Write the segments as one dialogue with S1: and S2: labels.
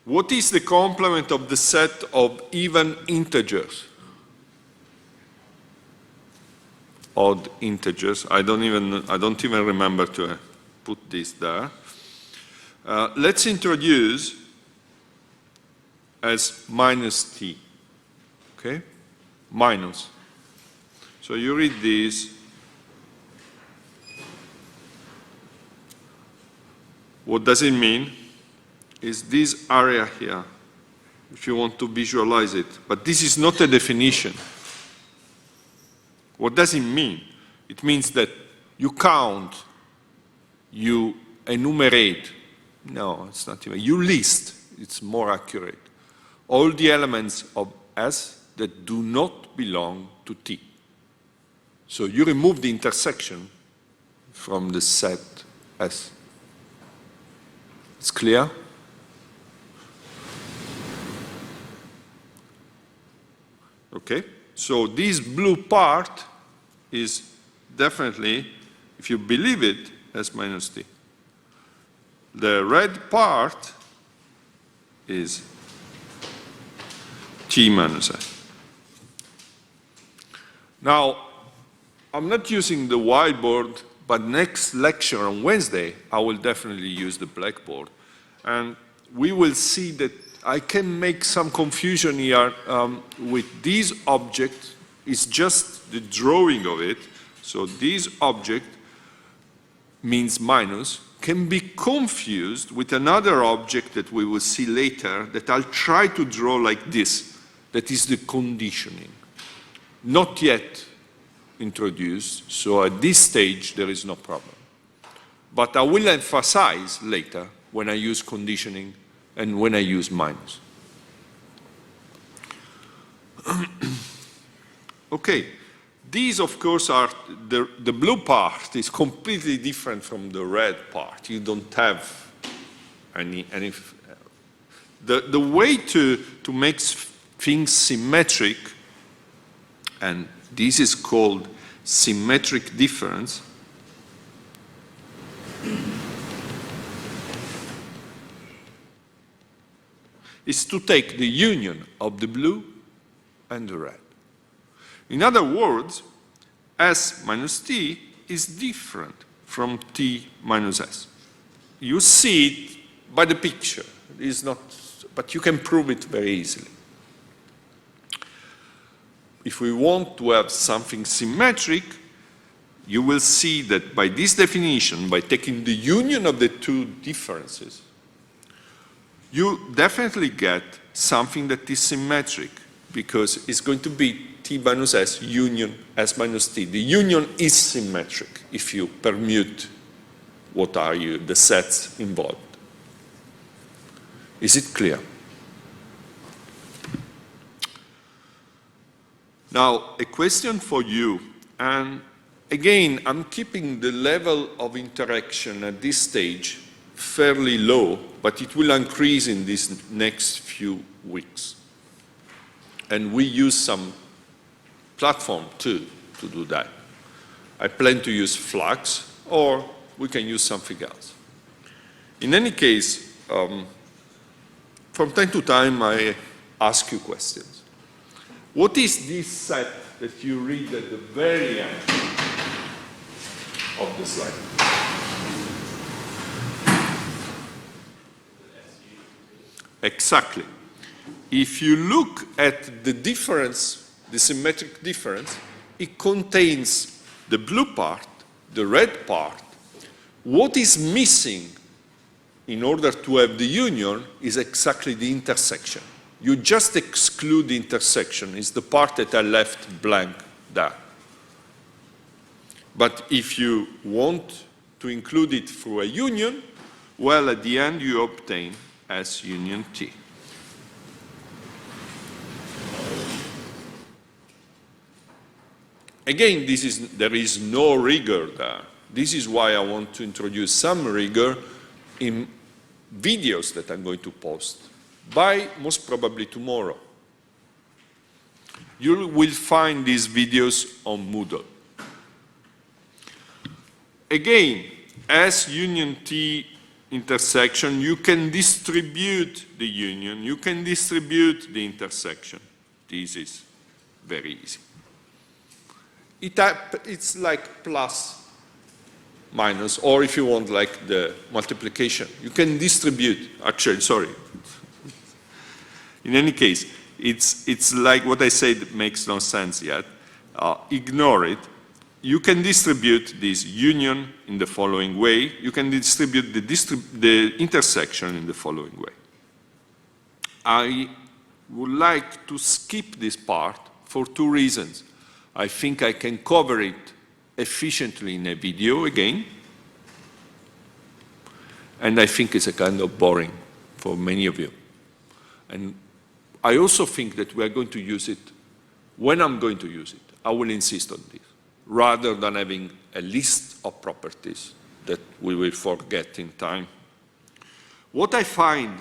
S1: What is the complement of the set of even integers? Odd integers. I don't even remember to put this there. Let's introduce as minus t. Okay? Minus. So you read this. What does it mean? Is this area here, if you want to visualize it. But this is not a definition. What does it mean? It means that you count, you enumerate. No, it's not even. You list, it's more accurate. All the elements of S that do not belong to T. So you remove the intersection from the set S. It's clear? Okay, so this blue part is definitely, if you believe it, S minus T. The red part is T minus S. Now, I'm not using the whiteboard, but next lecture on Wednesday, I will definitely use the blackboard. And we will see that I can make some confusion here with this object. It's just the drawing of it. So this object means minus, can be confused with another object that we will see later that I'll try to draw like this. That is the conditioning. Not yet introduced, so at this stage there is no problem. But I will emphasize later when I use conditioning and when I use minus. Okay, these of course are, the blue part is completely different from the red part. You don't have any the way to make things symmetric, and this is called symmetric difference, is to take the union of the blue and the red. In other words, S minus T is different from T minus S. You see it by the picture. It is not, but you can prove it very easily. If we want to have something symmetric, you will see that by this definition, by taking the union of the two differences, you definitely get something that is symmetric, because it's going to be T minus S union S minus T. The union is symmetric if you permute what are the sets involved. Is it clear? Now, a question for you, and again, I'm keeping the level of interaction at this stage fairly low, but it will increase in these next few weeks. And we use some platform too to do that. I plan to use Flux, or we can use something else. In any case, from time to time, I ask you questions. What is this set that you read at the very end of the slide? Exactly. If you look at the difference, the symmetric difference, it contains the blue part, the red part. What is missing in order to have the union is exactly the intersection. You just exclude the intersection. It's the part that I left blank there. But if you want to include it through a union, well, at the end you obtain S union T. Again, there is no rigor there. This is why I want to introduce some rigor in videos that I'm going to post by most probably tomorrow. You will find these videos on Moodle. Again, S union T intersection, you can distribute the union, you can distribute the intersection. This is very easy. It's like plus, minus, or if you want like the multiplication. You can distribute, actually, sorry. In any case, it's like what I said makes no sense yet. Ignore it. You can distribute this union in the following way. You can distribute the intersection in the following way. I would like to skip this part for two reasons. I think I can cover it efficiently in a video again, and I think it's a kind of boring for many of you. And I also think that we are going to use it. When I'm going to use it, I will insist on this, rather than having a list of properties that we will forget in time. What I find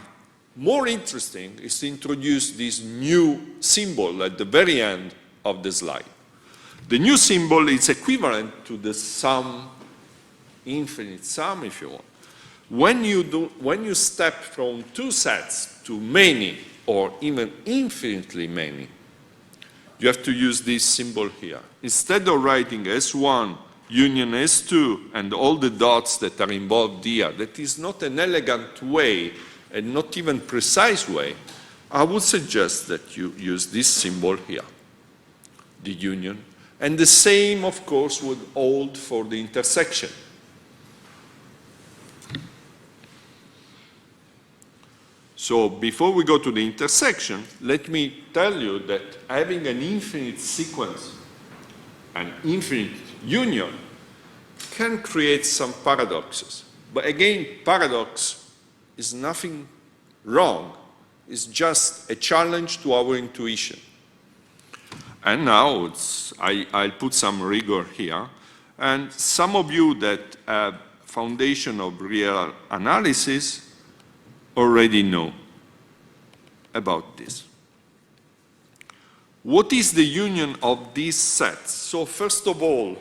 S1: more interesting is to introduce this new symbol at the very end of the slide. The new symbol is equivalent to the sum, infinite sum, if you want. When you step from two sets to many, or even infinitely many, you have to use this symbol here. Instead of writing S1 union S2 and all the dots that are involved here, that is not an elegant way and not even precise way, I would suggest that you use this symbol here, the union. And the same, of course, would hold for the intersection. So before we go to the intersection, let me tell you that having an infinite sequence, an infinite union, can create some paradoxes. But again, paradox is nothing wrong. It's just a challenge to our intuition. And now I'll put some rigor here. And some of you that have foundation of real analysis already know about this. What is the union of these sets? So first of all,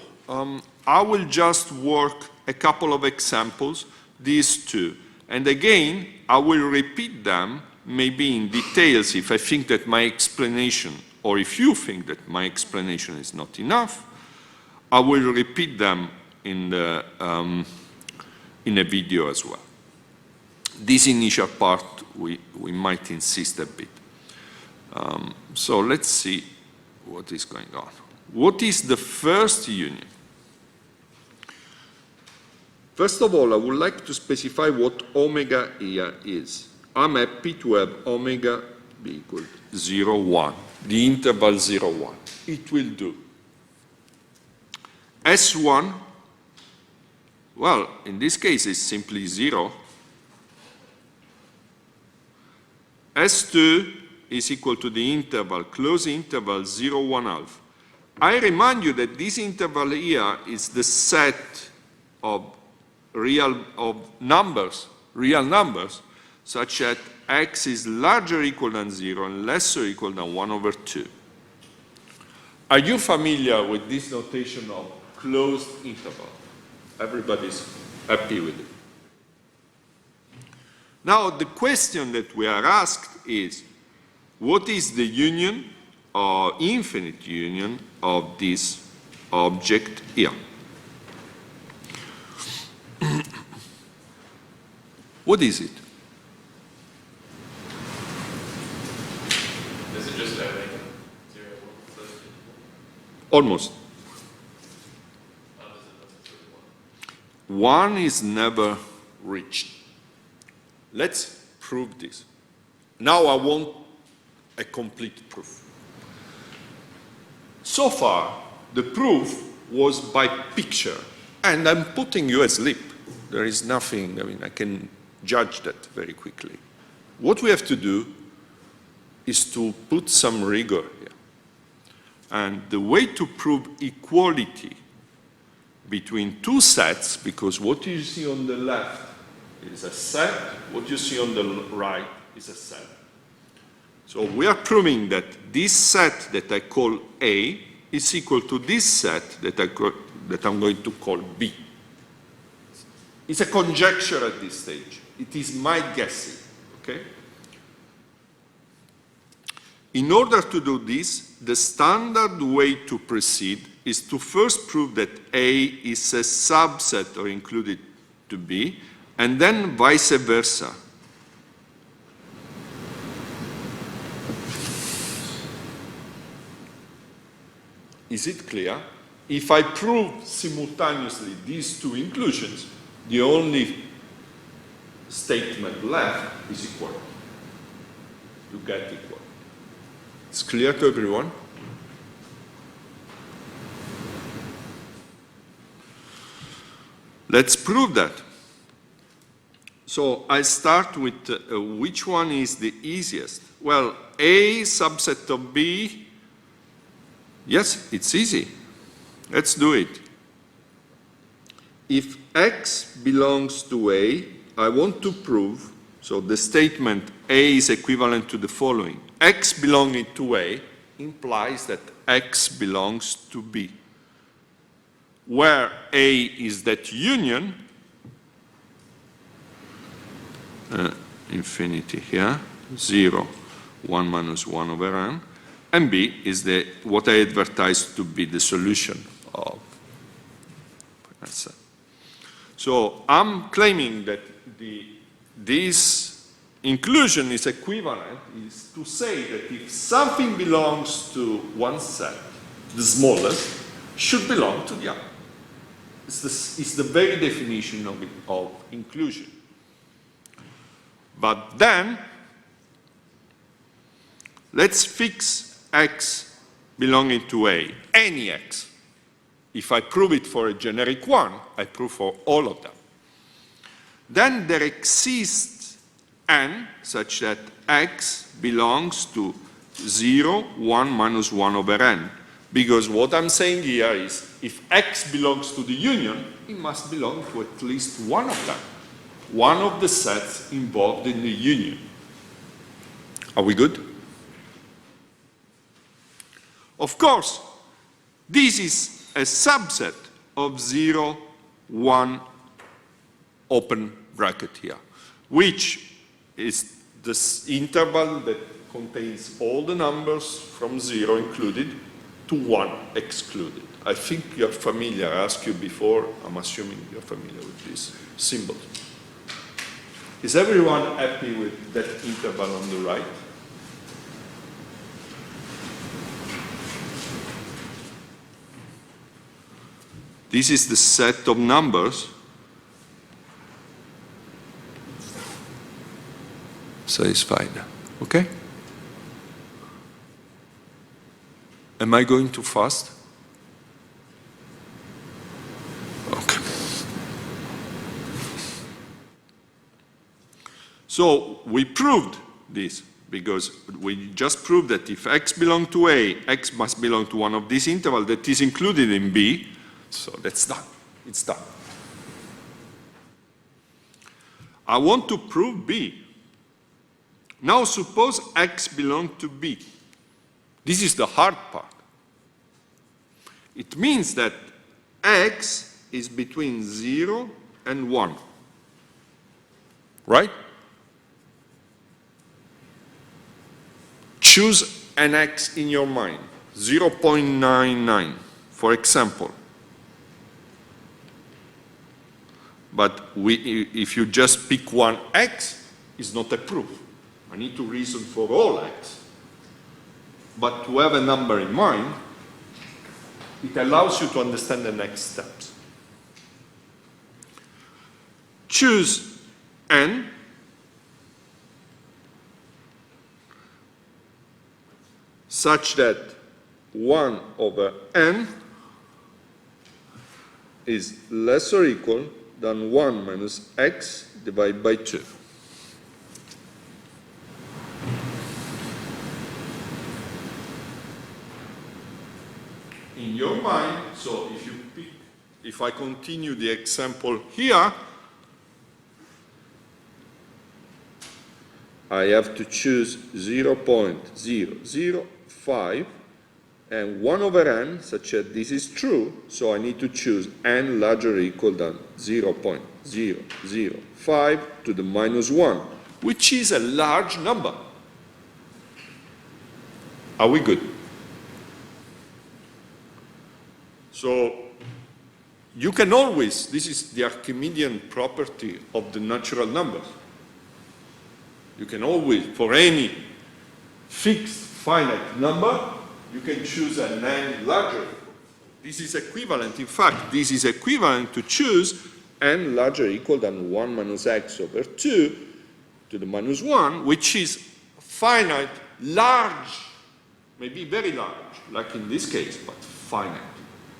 S1: I will just work a couple of examples, these two. And again, I will repeat them, maybe in details, if I think that my explanation, or if you think that my explanation is not enough, I will repeat them in a video as well. This initial part, we might insist a bit. So let's see what is going on. What is the first union? First of all, I would like to specify what omega here is. I'm happy to have omega be equal to 0, 1, the interval 0, 1. It will do. S1, well, in this case, it's simply 0. S2 is equal to the interval, closed interval 0, 1 half. I remind you that this interval here is the set of real numbers, such that x is larger or equal than 0 and less or equal than 1 over 2. Are you familiar with this notation of closed interval? Everybody's happy with it. Now, the question that we are asked is, what is the union or infinite union of this object here? What is it?
S2: Is it just having 0, 1?
S1: Almost. 1 is never reached. Let's prove this. Now I want a complete proof. So far, the proof was by picture, and I'm putting you asleep. There is nothing, I can judge that very quickly. What we have to do is to put some rigor here. And the way to prove equality between two sets, because what you see on the left is a set, what you see on the right is a set. So we are proving that this set that I call A is equal to this set that I'm going to call B. It's a conjecture at this stage. It is my guessing, okay? In order to do this, the standard way to proceed is to first prove that A is a subset or included to B, and then vice versa. Is it clear? If I prove simultaneously these two inclusions, the only statement left is equal, to get equal. It's clear to everyone? Let's prove that. So I start with which one is the easiest? Well, A subset of B, yes, it's easy. Let's do it. If X belongs to A, I want to prove, so the statement A is equivalent to the following. X belonging to A implies that X belongs to B. Where A is that union, infinity here, 0, 1 minus 1 over n, and B is what I advertised to be the solution of. So I'm claiming that this inclusion is equivalent, is to say that if something belongs to one set, the smallest, should belong to the other. It's the very definition of inclusion. But then, let's fix X belonging to A, any X. If I prove it for a generic one, I prove for all of them. Then there exists n such that X belongs to 0, 1 minus 1 over n. Because what I'm saying here is, if X belongs to the union, it must belong to at least one of them. One of the sets involved in the union. Are we good? Of course, this is a subset of 0, 1, open bracket here, which is this interval that contains all the numbers from 0 included to 1 excluded. I think you're familiar. I asked you before. I'm assuming you're familiar with this symbol. Is everyone happy with that interval on the right? This is the set of numbers. Satisfied. Okay? Am I going too fast? Okay. So we proved this because we just proved that if X belongs to A, X must belong to one of these intervals that is included in B. So that's done. It's done. I want to prove B. Now suppose X belongs to B. This is the hard part. It means that X is between 0 and 1. Right? Choose an X in your mind. 0.99, for example. But if you just pick one X, it's not a proof. I need to reason for all X. But to have a number in mind, it allows you to understand the next steps. Choose n such that 1 over n is less or equal than 1 minus x divided by 2. In your mind, so if I continue the example here, I have to choose 0.005 and 1 over n, such that this is true, so I need to choose n larger or equal than 0.005. 0, 0, 5 to the minus 1, which is a large number. Are we good? So you can always, this is the Archimedean property of the natural numbers. You can always, for any fixed finite number, you can choose an n larger. This is equivalent, in fact, this is equivalent to choose n larger or equal than 1 minus x over 2 to the minus 1, which is finite, large, maybe very large, like in this case, but finite.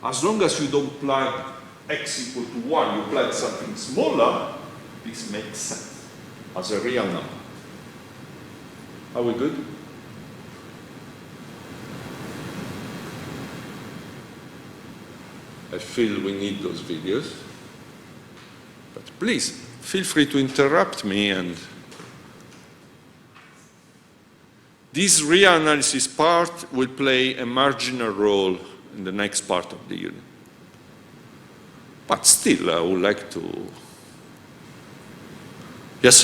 S1: As long as you don't plug x equal to 1, you plug something smaller, this makes sense as a real number. Are we good? I feel we need those videos. But please, feel free to interrupt me. And this reanalysis part will play a marginal role in the next part of the unit. But still, I would like to... Yes?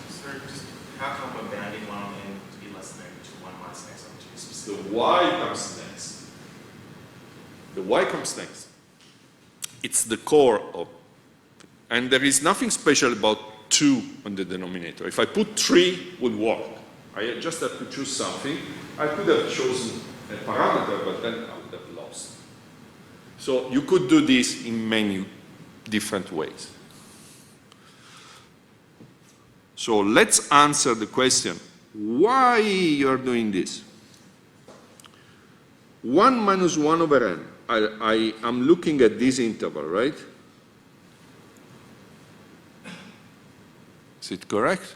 S2: Sir, just how come when bounding 1 on n to be less than or equal to 1 minus x on 2 is specific?
S1: The y comes next. The y comes next. It's the core of... And there is nothing special about 2 on the denominator. If I put 3, it would work. I just have to choose something. I could have chosen a parameter, but then I would have lost. So you could do this in many different ways. So let's answer the question, why you're doing this? 1 minus 1 over n. I'm looking at this interval, right? Is it correct?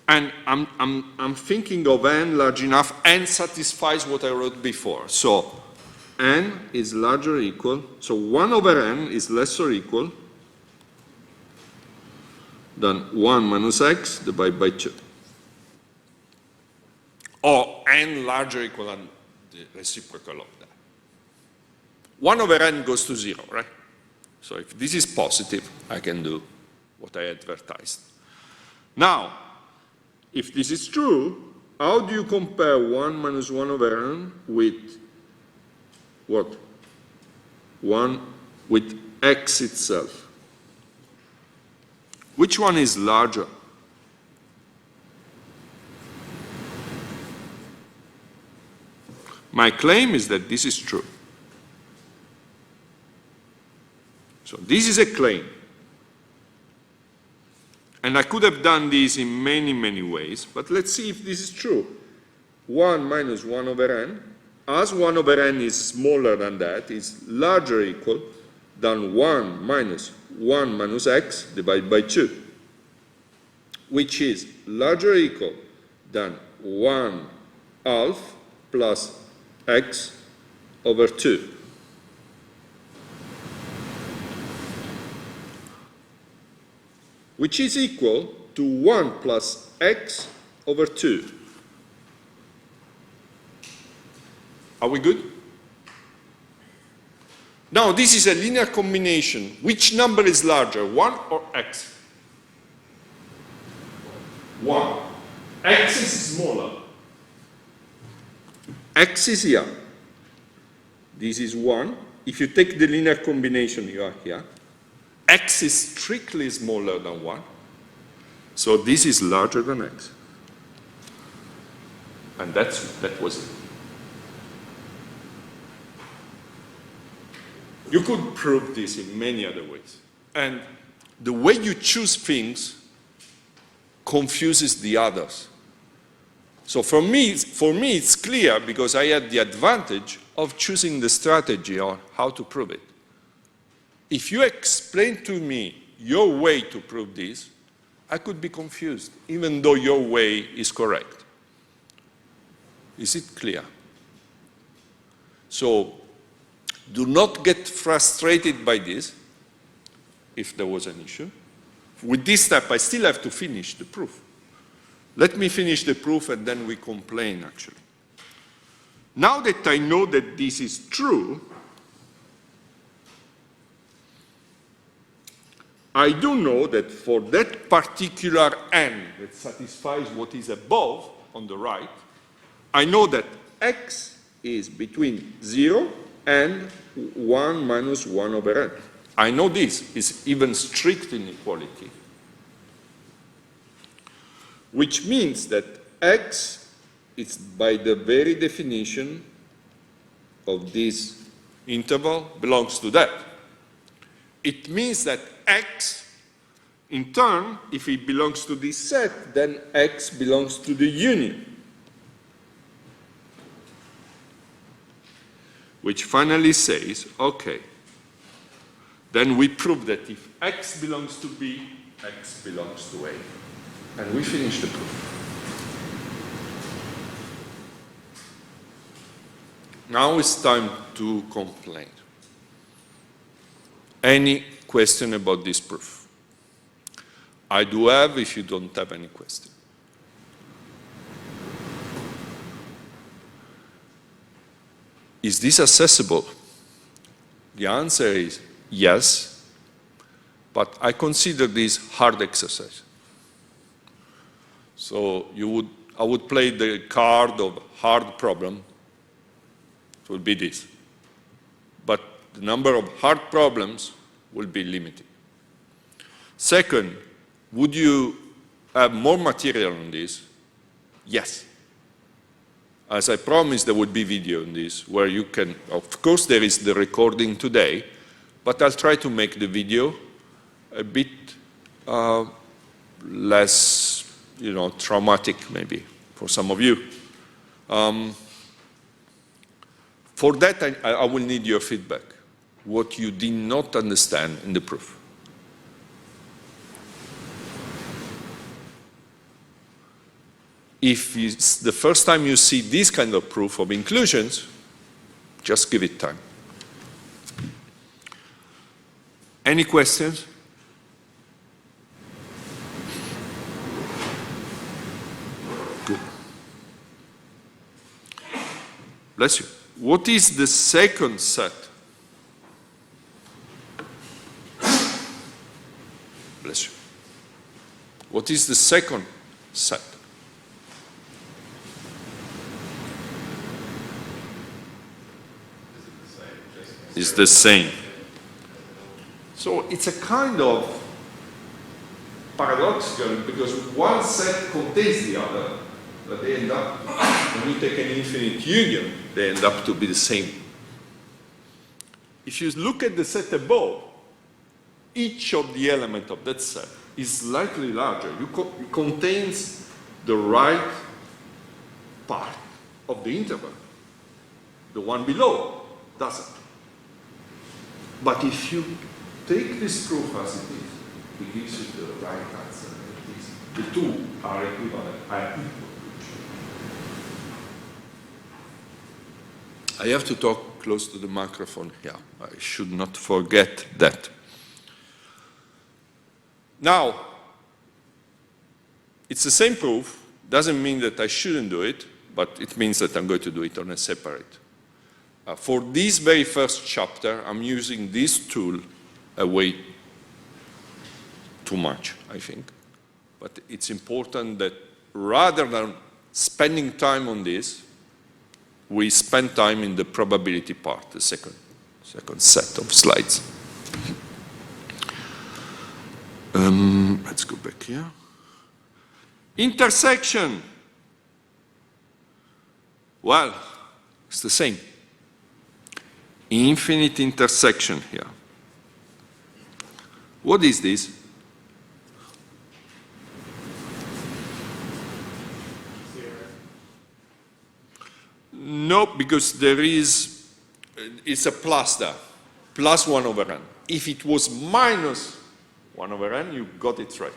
S1: And I'm thinking of n large enough, n satisfies what I wrote before. So n is larger or equal, so 1 over n is less or equal than 1 minus x divided by 2. Or n larger or equal than the reciprocal of that. 1 over n goes to 0, right? So if this is positive, I can do what I advertised. Now, if this is true, how do you compare 1 minus 1 over n with what? 1 with x itself. Which one is larger? My claim is that this is true. So this is a claim. And I could have done this in many, many ways, but let's see if this is true. 1 minus 1 over n, as 1 over n is smaller than that, is larger or equal than 1 minus x divided by 2, which is larger or equal than 1/2 plus x over 2. Which is equal to 1 plus x over 2. Are we good? Now, this is a linear combination. Which number is larger, 1 or x? 1. X is smaller. X is here. This is 1. If you take the linear combination, you are here. X is strictly smaller than 1. So this is larger than x. And that was it. You could prove this in many other ways. And the way you choose things confuses the others. So for me, it's clear because I had the advantage of choosing the strategy on how to prove it. If you explain to me your way to prove this, I could be confused, even though your way is correct. Is it clear? So do not get frustrated by this, if there was an issue. With this step, I still have to finish the proof. Let me finish the proof and then we complain, actually. Now that I know that this is true, I do know that for that particular n that satisfies what is above on the right, I know that x is between 0 and 1 minus 1 over n. I know this is even strict inequality, which means that x is by the very definition of this interval belongs to that. It means that x, in turn, if it belongs to this set, then x belongs to the union. Which finally says, okay, then we prove that if x belongs to B, x belongs to A. And we finish the proof. Now it's time to complain. Any question about this proof? I do have if you don't have any question. Is this accessible? The answer is yes, but I consider this hard exercise. So I would play the card of hard problem. It will be this. But the number of hard problems will be limited. Second, would you have more material on this? Yes. As I promised, there would be video on this, where you can, of course there is the recording today, but I'll try to make the video a bit less, traumatic maybe for some of you. For that, I will need your feedback, what you did not understand in the proof. If it's the first time you see this kind of proof of inclusions, just give it time. Any questions? Good. Bless you. What is the second set? Bless you. What is the second set? Is the same. So it's a kind of paradoxical, because one set contains the other, but they end up, when you take an infinite union, they end up to be the same. If you look at the set above, each of the elements of that set is slightly larger. It contains the right part of the interval. The one below doesn't. But if you take this proof as it is, it gives you the right answer. The two are equivalent, are equal. I have to talk close to the microphone here. I should not forget that. Now, it's the same proof. Doesn't mean that I shouldn't do it, but it means that I'm going to do it on a separate. For this very first chapter, I'm using this tool way too much, I think. But it's important that rather than spending time on this, we spend time in the probability part, the second set of slides. Let's go back here. Intersection. Well, it's the same. Infinite intersection here. What is this? No, because there is, it's a plus there, plus 1 over n. If it was minus 1 over n, you got it right.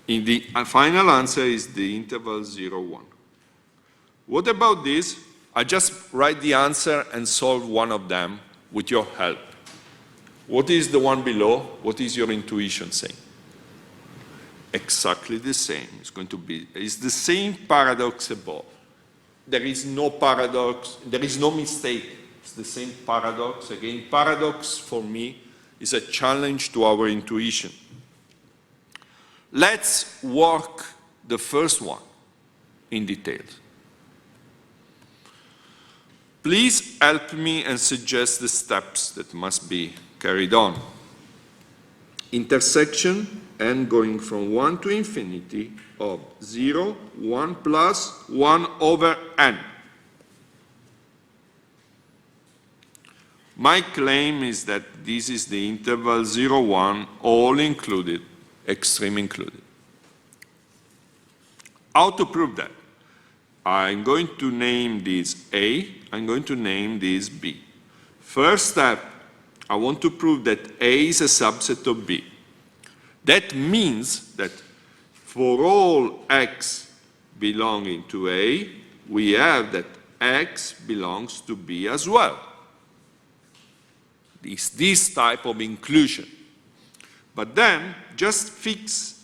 S1: In the final answer is the interval 0, 1. What about this? I just write the answer and solve one of them with your help. What is the one below? What is your intuition saying? Exactly the same. It's the same paradox above. There is no paradox, there is no mistake. It's the same paradox. Again, paradox for me is a challenge to our intuition. Let's work the first one in detail. Please help me and suggest the steps that must be carried on. Intersection n going from 1 to infinity of 0, 1 plus 1 over n. My claim is that this is the interval 0, 1, all included, extreme included. How to prove that? I'm going to name this A, I'm going to name this B. First step, I want to prove that A is a subset of B. That means that for all x belonging to A, we have that x belongs to B as well. It's this type of inclusion. But then, just fix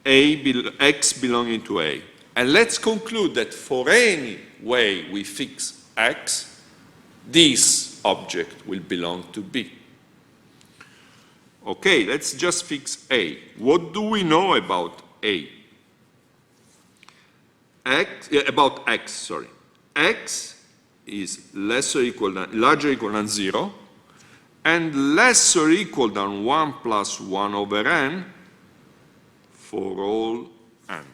S1: x belonging to A. And let's conclude that for any way we fix x, this object will belong to B. Okay, let's just fix A. What do we know about A? About x, sorry. X is larger or equal than 0, and less or equal than 1 plus 1 over n for all n.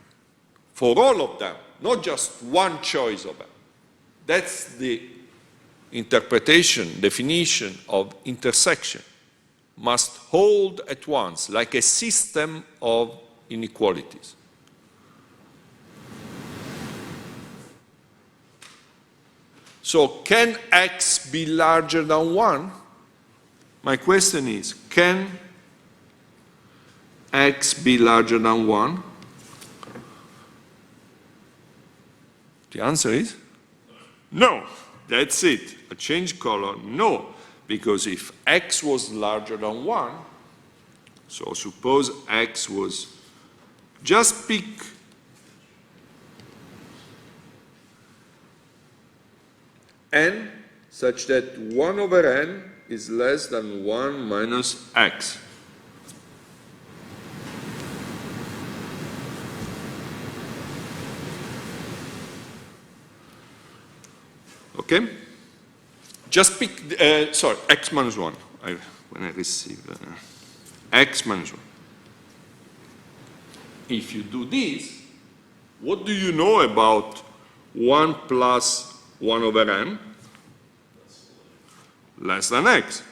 S1: For all of them, not just one choice of them. That's the interpretation, definition of intersection. Must hold at once, like a system of inequalities. So can x be larger than 1? My question is, can x be larger than 1? The answer is no. That's it. I change color, no. Because if x was larger than 1, so suppose x was, just pick n such that 1 over n is less than 1 minus x. Okay? Just pick, sorry, x minus 1. When I receive x minus 1. If you do this, what do you know about 1 plus 1 over n? Less than x.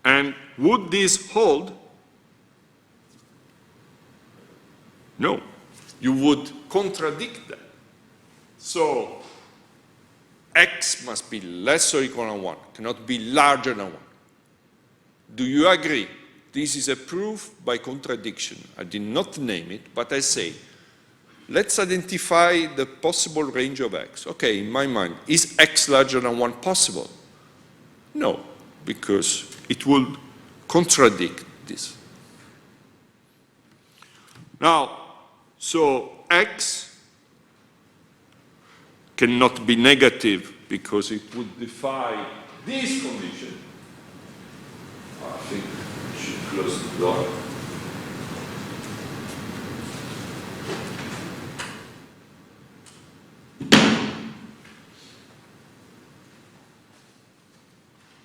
S1: And would this hold? No. You would contradict that. So, x must be less or equal than 1, cannot be larger than 1. Do you agree? This is a proof by contradiction. I did not name it, but I say, let's identify the possible range of x. Okay, in my mind, is x larger than 1 possible? No, because it will contradict this. Now, so x cannot be negative because it would defy this condition. I think I should close the door.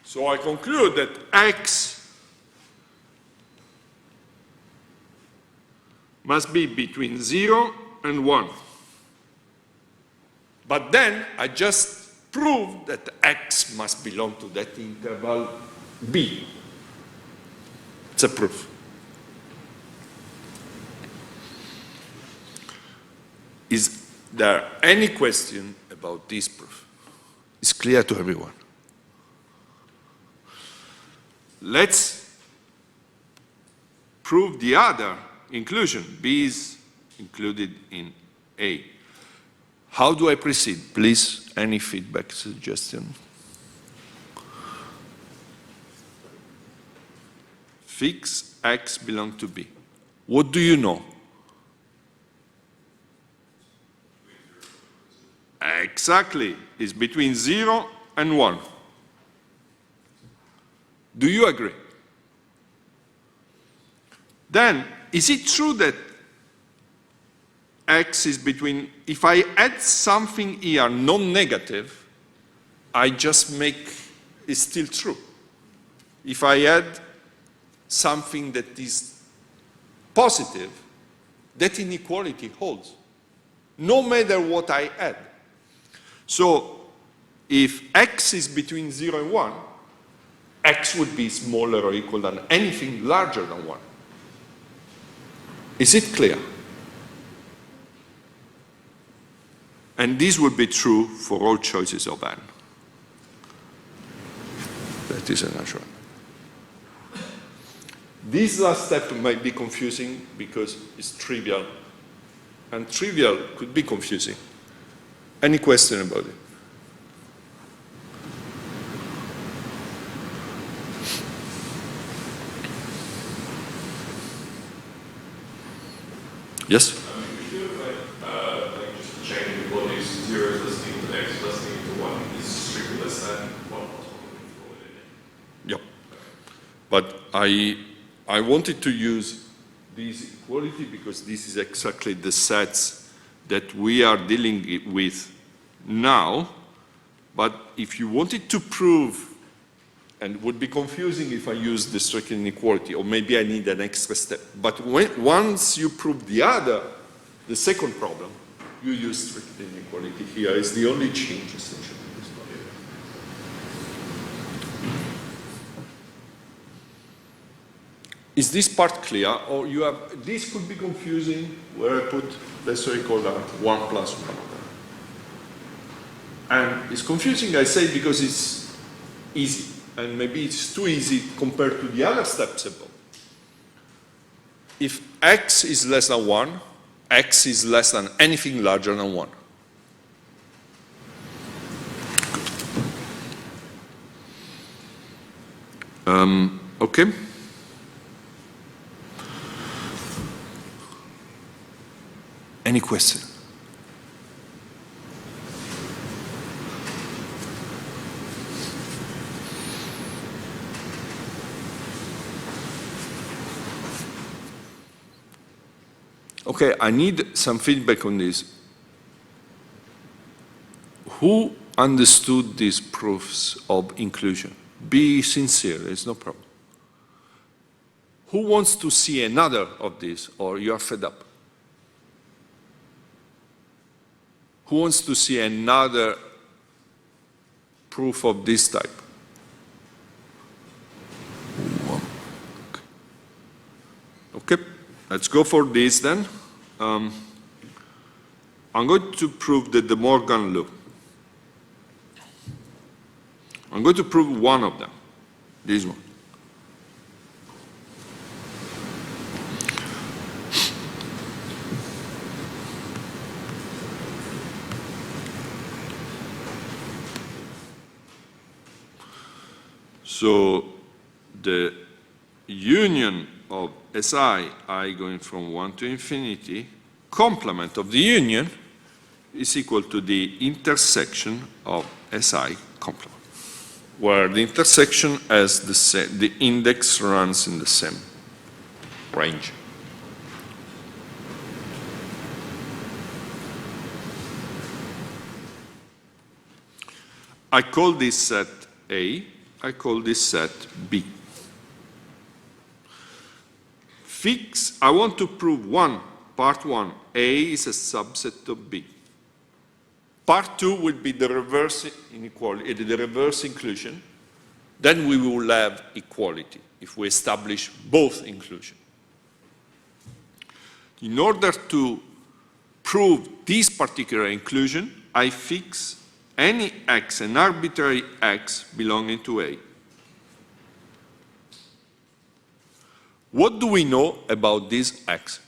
S1: So I conclude that x must be between 0 and 1. But then I just proved that x must belong to that interval B. It's a proof. Is there any question about this proof? It's clear to everyone. Let's prove the other inclusion. B is included in A. How do I proceed? Please, any feedback, suggestion? Fix x belong to B. What do you know? exactly is between 0 and 1. Do you agree? Then, is it true that x is between, if I add something here non-negative, I just make, it's still true. If I add something that is positive, that inequality holds, no matter what I add. So, if x is between 0 and 1, x would be smaller or equal than anything larger than 1. Is it clear? And this would be true for all choices of n. That is a natural. This last step might be confusing because it's trivial. And trivial could be confusing. Any question about it? Yes?
S3: If you do like just checking the bodies, 0 is listening to x, listening to 1 is strictly less than 1 plus 1.
S1: Yep. But I wanted to use this equality because this is exactly the sets that we are dealing with now. But if you wanted to prove, and it would be confusing if I use the strict inequality, or maybe I need an extra step. But once you prove the second problem, you use strict inequality here. It's the only change essentially. Is this part clear? Or you have, this could be confusing where I put, let's say, call that 1 plus 1. And it's confusing, I say, because it's easy. And maybe it's too easy compared to the other steps above. If x is less than 1, x is less than anything larger than 1. Okay. Any question? Okay, I need some feedback on this. Who understood these proofs of inclusion? Be sincere, there's no problem. Who wants to see another of these, or you are fed up? Who wants to see another proof of this type? Okay, let's go for this then. I'm going to prove that the Morgan law. I'm going to prove one of them, this one. So the union of Si, I going from 1 to infinity, complement of the union is equal to the intersection of Si complement, where the intersection has the index runs in the same range. I call this set A, I call this set B. I want to prove part 1, A is a subset of B. Part 2 will be the reverse inequality, the reverse inclusion. Then we will have equality if we establish both inclusion. In order to prove this particular inclusion, I fix any x, an arbitrary x belonging to A. What do we know about this x?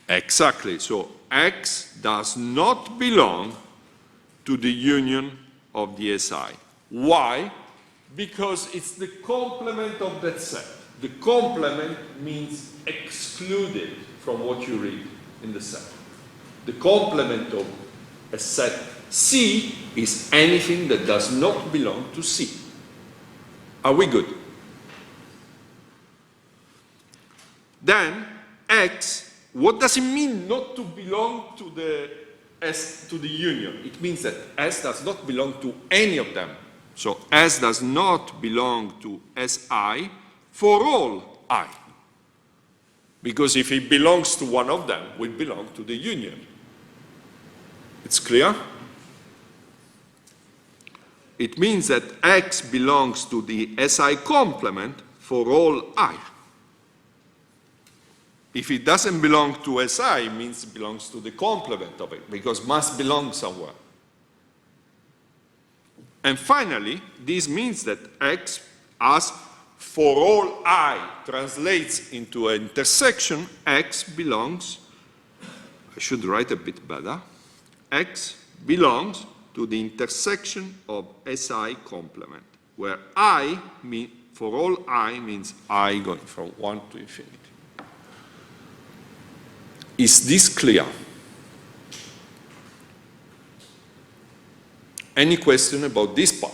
S1: Exactly. So x does not belong to the union of the Si. Why? Because it's the complement of that set. The complement means excluded from what you read in the set. The complement of a set C is anything that does not belong to C. Are we good? Then X, what does it mean not to belong to the S, to the union? It means that S does not belong to any of them. So S does not belong to Si for all I. Because if it belongs to one of them, it will belong to the union. It's clear? It means that X belongs to the Si complement for all I. If it doesn't belong to Si, it means it belongs to the complement of it, because must belong somewhere. And finally, this means that X as for all I translates into an intersection, X belongs, I should write a bit better, X belongs to the intersection of Si complement, where I, for all I, means I going from 1 to infinity. Is this clear? Any question about this part?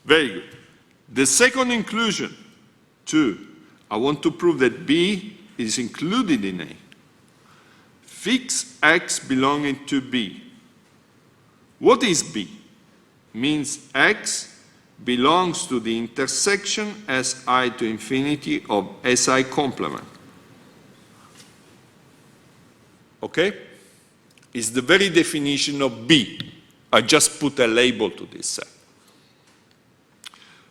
S1: Very good. The second inclusion, 2, I want to prove that B is included in A. Fix X belonging to B. What is B? Means X belongs to the intersection Si to infinity of Si complement. Okay? It's the very definition of B. I just put a label to this set.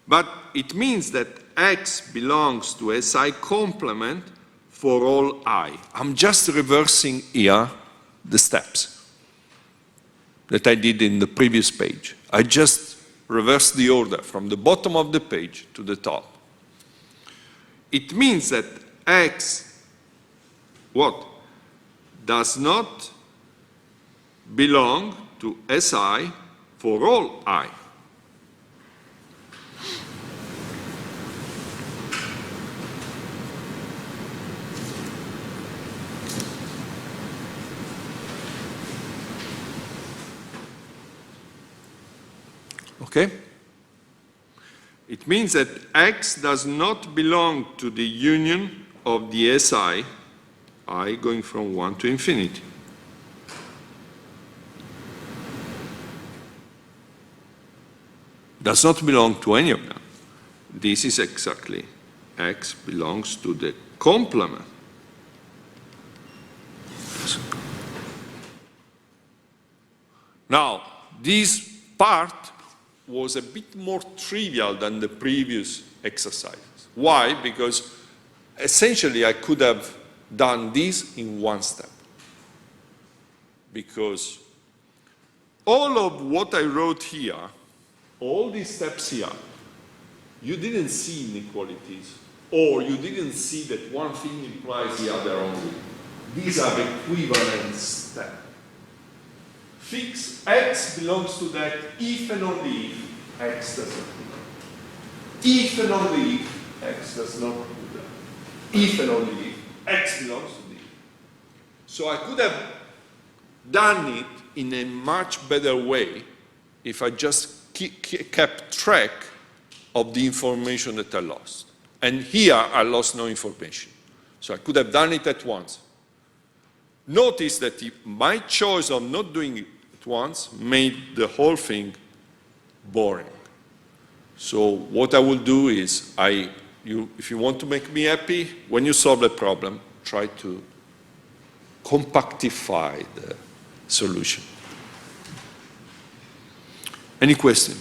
S1: But it means that X belongs to Si complement for all I. I'm just reversing here the steps that I did in the previous page. I just reversed the order from the bottom of the page to the top. It means that X, what? Does not belong to Si for all I. Okay? It means that X does not belong to the union of the Si, I going from 1 to infinity. Does not belong to any of them. This is exactly X belongs to the complement. Now, this part was a bit more trivial than the previous exercises. Why? Because essentially I could have done this in one step. Because all of what I wrote here, all these steps here, you didn't see inequalities, or you didn't see that one thing implies the other only. These are equivalent steps. Fix X belongs to that if and only if X does not do that. If and only if X does not do that. If and only if X belongs to D. So I could have done it in a much better way if I just kept track of the information that I lost. And here I lost no information. So I could have done it at once. Notice that my choice of not doing it at once made the whole thing boring. So what I will do is, if you want to make me happy, when you solve a problem, try to compactify the solution. Any question?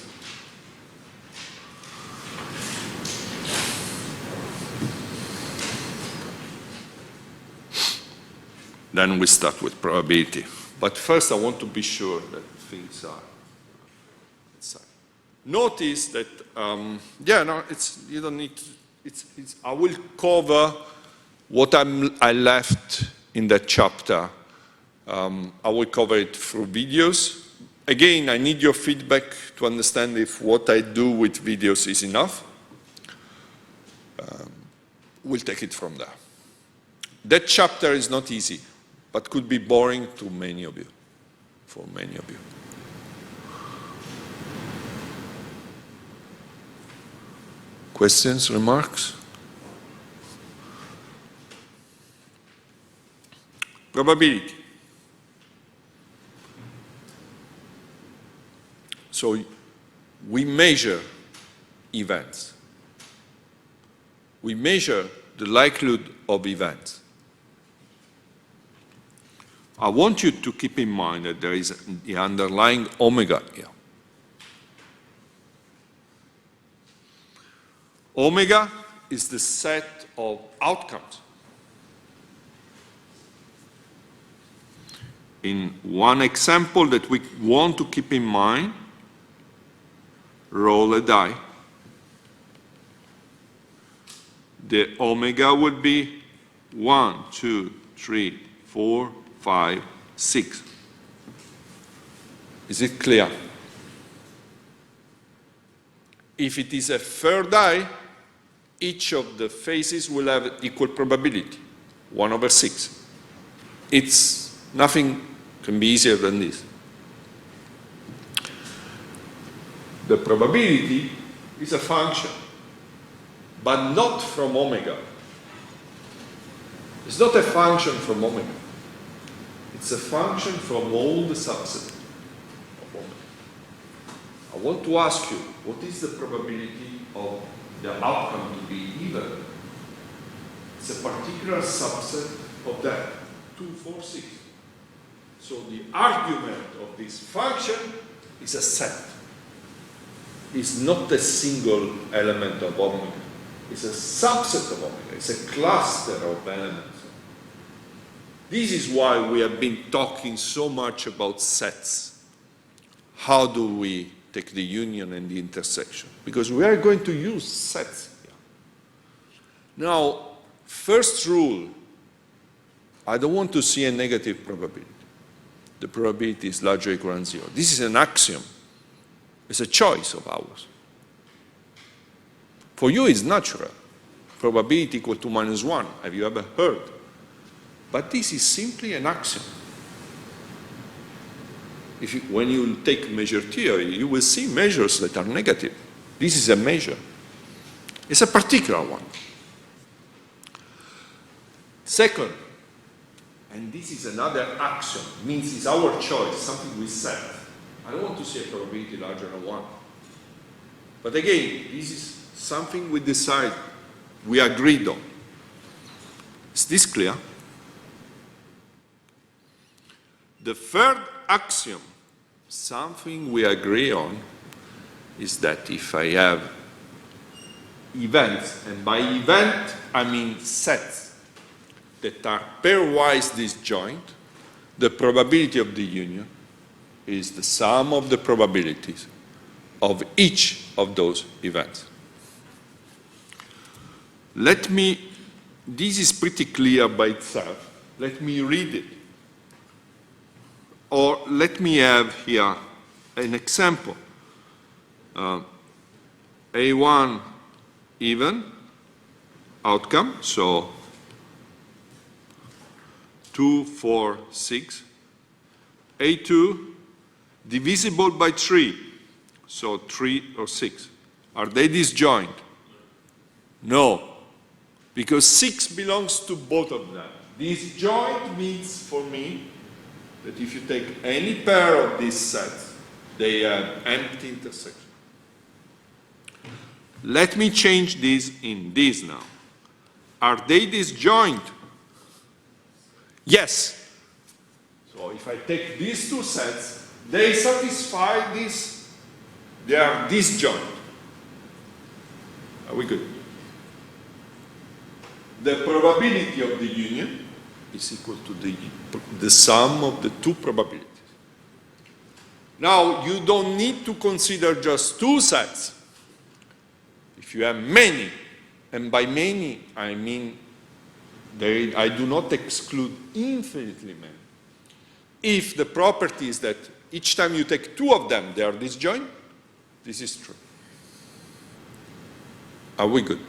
S1: Then we start with probability. But first I want to be sure that things are inside. Notice that, you don't need to, I will cover what I left in that chapter. I will cover it through videos, Again, I need your feedback to understand if what I do with videos is enough. We'll take it from there. That chapter is not easy, but could be boring to many of you, for many of you. Questions, remarks? Probability. So we measure events. We measure the likelihood of events. I want you to keep in mind that there is the underlying omega here. Omega is the set of outcomes. In one example that we want to keep in mind, roll a die. The omega would be 1, 2, 3, 4, 5, 6. Is it clear? If it is a fair die, each of the faces will have equal probability, 1/6. It's nothing can be easier than this. The probability is a function, but not from omega. It's not a function from omega. It's a function from all the subsets of omega. I want to ask you, what is the probability of the outcome to be even? It's a particular subset of that, 2, 4, 6. So the argument of this function is a set. It's not a single element of omega. It's a subset of omega. It's a cluster of elements. This is why we have been talking so much about sets. How do we take the union and the intersection? Because we are going to use sets here. Now, first rule, I don't want to see a negative probability. The probability is larger or equal than 0. This is an axiom. It's a choice of ours. For you, it's natural. Probability equal to -1. Have you ever heard? But this is simply an axiom. When you take measure theory, you will see measures that are negative. This is a measure. It's a particular one. Second, and this is another axiom, means it's our choice, something we set. I don't want to see a probability larger than 1. But again, this is something we decide, we agreed on. Is this clear? The third axiom, something we agree on, is that if I have events, and by event I mean sets that are pairwise disjoint, the probability of the union is the sum of the probabilities of each of those events. This is pretty clear by itself. Let me read it. Or let me have here an example. A1 even outcome, so 2, 4, 6. A2 divisible by 3, so 3 or 6. Are they disjoint? No, because 6 belongs to both of them. Disjoint means for me that if you take any pair of these sets, they have empty intersection. Let me change this in this now. Are they disjoint? Yes. So if I take these two sets, they satisfy this, they are disjoint. Are we good? The probability of the union is equal to the sum of the two probabilities. Now, you don't need to consider just two sets. If you have many, and by many I mean I do not exclude infinitely many. If the property is that each time you take two of them, they are disjoint. This is true. Are we good?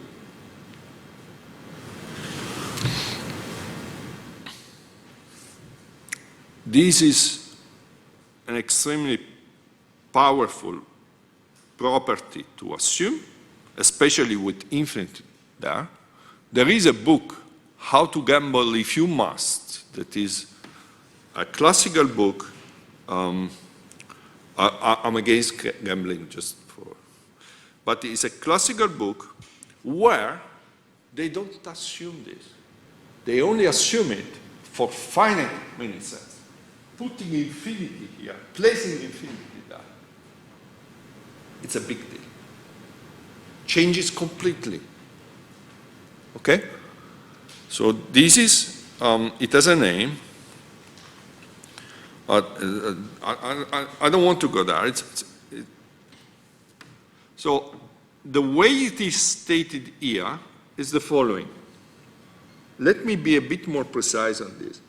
S1: This is an extremely powerful property to assume, especially with infinite there. There is a book, How to Gamble If You Must, that is a classical book. I'm against gambling but it's a classical book where they don't assume this. They only assume it for finite many sets. Putting infinity here, placing infinity there. It's a big deal. Changes completely. Okay? So this is, it has a name. I don't want to go there. So the way it is stated here is the following. Let me be a bit more precise on this.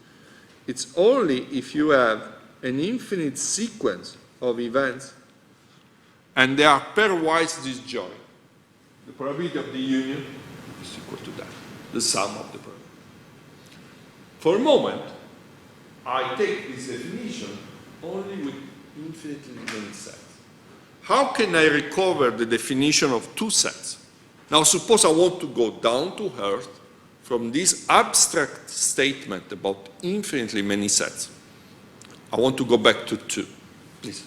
S1: It's only if you have an infinite sequence of events and they are pairwise disjoint. The probability of the union is equal to that, the sum of the probability. For a moment, I take this definition only with infinitely many sets. How can I recover the definition of two sets? Now suppose I want to go down to earth from this abstract statement about infinitely many sets. I want to go back to two. Please.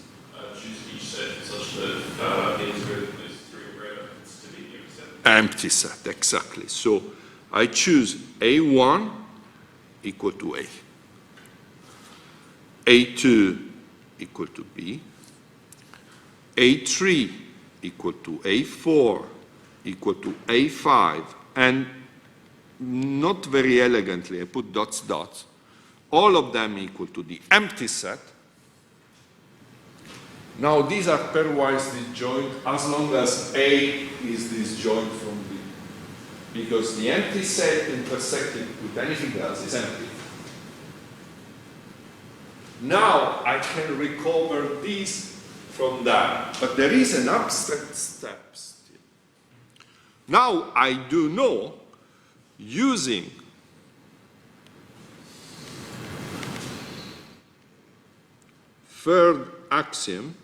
S3: Choose each set such that the integrated is 3 or greater to be empty set.
S1: Empty set, exactly. So I choose A1 equal to A. A2 equal to B. A3 equal to A4 equal to A5, and not very elegantly, I put dots, dots, all of them equal to the empty set. Now these are pairwise disjoint as long as A is disjoint from B, because the empty set intersected with anything else is empty. Now I can recover this from that, but there is an abstract step still. Now I do know, using third axiom,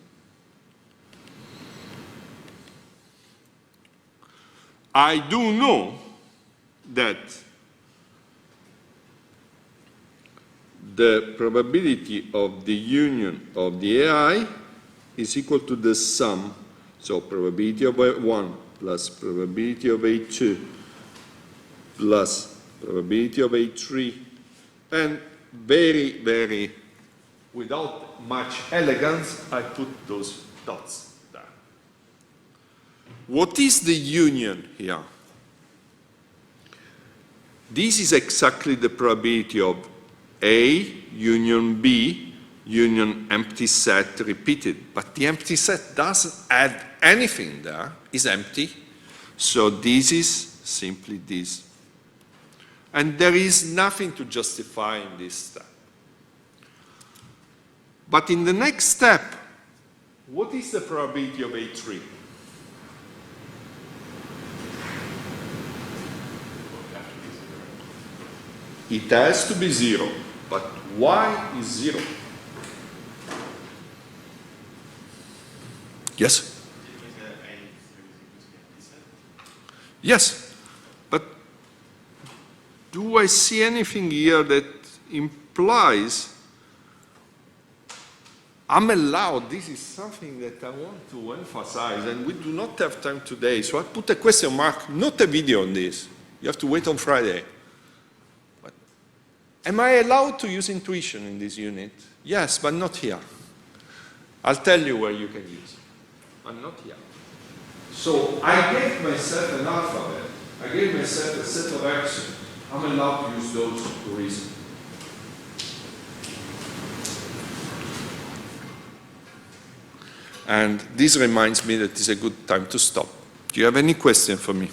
S1: I do know that the probability of the union of the AI is equal to the sum, so probability of A1 plus probability of A2 plus probability of A3, and very, very, without much elegance, I put those dots there. What is the union here? This is exactly the probability of A union B union empty set repeated, but the empty set doesn't add anything there, it's empty. So this is simply this. And there is nothing to justify in this step. But in the next step, what is the probability of A3? It has to be 0, but why is 0? Yes? Yes, but do I see anything here that implies I'm allowed? This is something that I want to emphasize, and we do not have time today, so I put a question mark, not a video on this. You have to wait on Friday. But am I allowed to use intuition in this unit? Yes, but not here. I'll tell you where you can use it. I'm not here. So I gave myself an alphabet. I gave myself a set of axioms. I'm allowed to use those to reason. And this reminds me that it's a good time to stop. Do you have any question for me?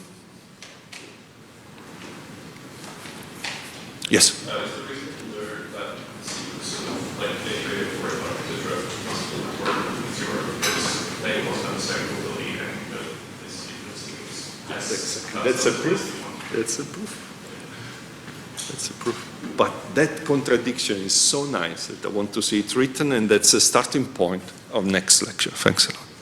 S1: Yes?
S3: Is the reason to learn that sequence of like integrated for to draft
S1: That's a proof. That's a proof. That's a proof. But that contradiction is so nice that I want to see it written, and that's a starting point of next lecture. Thanks a lot.